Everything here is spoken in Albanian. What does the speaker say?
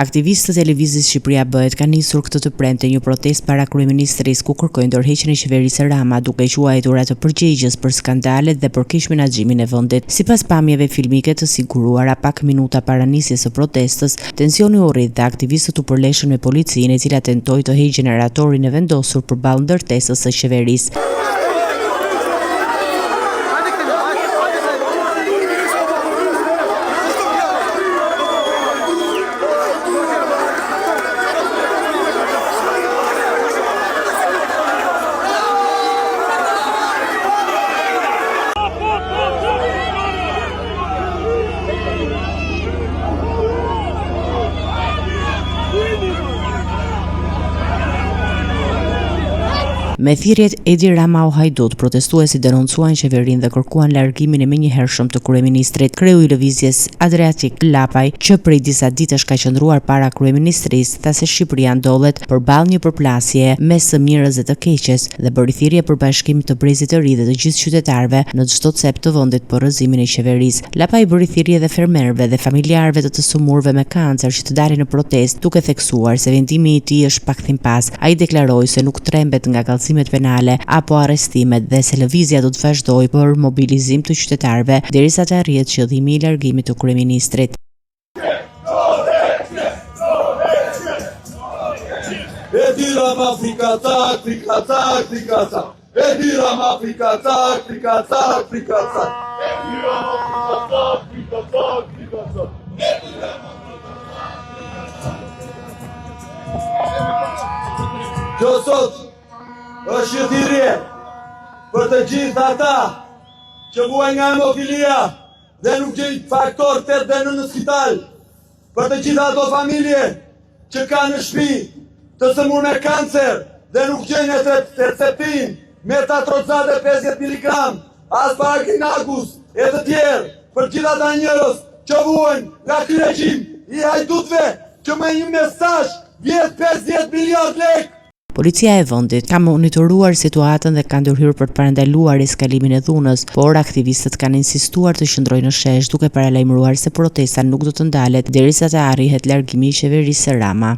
Aktivistët e Lëvizjes Shqipëria Bëhet kanë nisur këtë të premte një protestë para kryeministrisë ku kërkojnë ndërheqjen e qeverisë Rama, duke quajtur atë përgjegjës për skandalet dhe për keq menaxhimin e vendit. Sipas pamjeve filmike të siguruara pak minuta para nisjes së protestës, tensioni u rrit dhe aktivistët u përleshën me policinë, e cila tentoi të heqë gjeneratorin e vendosur përballë ndërtesës së qeverisë. Me thirrjet Edi Rama u Hajdut, protestuesit denoncuan qeverinë dhe kërkuan largimin e menjëhershëm të kryeministrit. Kreu i lëvizjes Adriatik Lapaj, që prej disa ditësh ka qëndruar para kryeministrisë, tha se Shqipëria ndodhet përballë një përplasje mes së mirës dhe të keqes dhe bëri thirrje për bashkim të brezit të ri dhe të gjithë qytetarëve në çdo cep të vendit për rrëzimin e qeverisë. Lapaj bëri thirrje edhe fermerëve dhe familjarëve të sëmurëve me kancer që të dalin në protestë, duke theksuar se vendimi i tij është pakthim pas. Ai deklaroi se nuk trembet nga penale apo arrestimet dhe se lëvizja do të vazhdojë për mobilizim të qytetarëve derisa të arrihet qëllimi i largimit të kryeministrit. Edi Rama Afrika tak, Afrika tak, Afrika tak. Edi Rama Afrika tak, Afrika tak, Afrika tak. Edi Rama Afrika tak, Afrika tak, Afrika tak. Edi Rama Kjo sot është një thirrje për të gjithë ata që vuajnë nga hemofilia dhe nuk gjejnë faktor 8D në spital, për të gjithë ato familje që kanë në shtëpi të sëmurë me kancer dhe nuk gjejnë receptin, metatrexate 50 mg, asparaginus agus e të tjerë, për gjithë ata njerëz që vuajnë nga ky regjim i hajdutëve që me një mesazh vjet 50 miliard lekë. Policia e vendit ka monitoruar situatën dhe ka ndërhyrë për të parandaluar eskalimin e dhunës, por aktivistët kanë insistuar të qëndrojnë në shesh, duke paralajmëruar se protesta nuk do të ndalet derisa të arrihet largimi i qeverisë së Rama.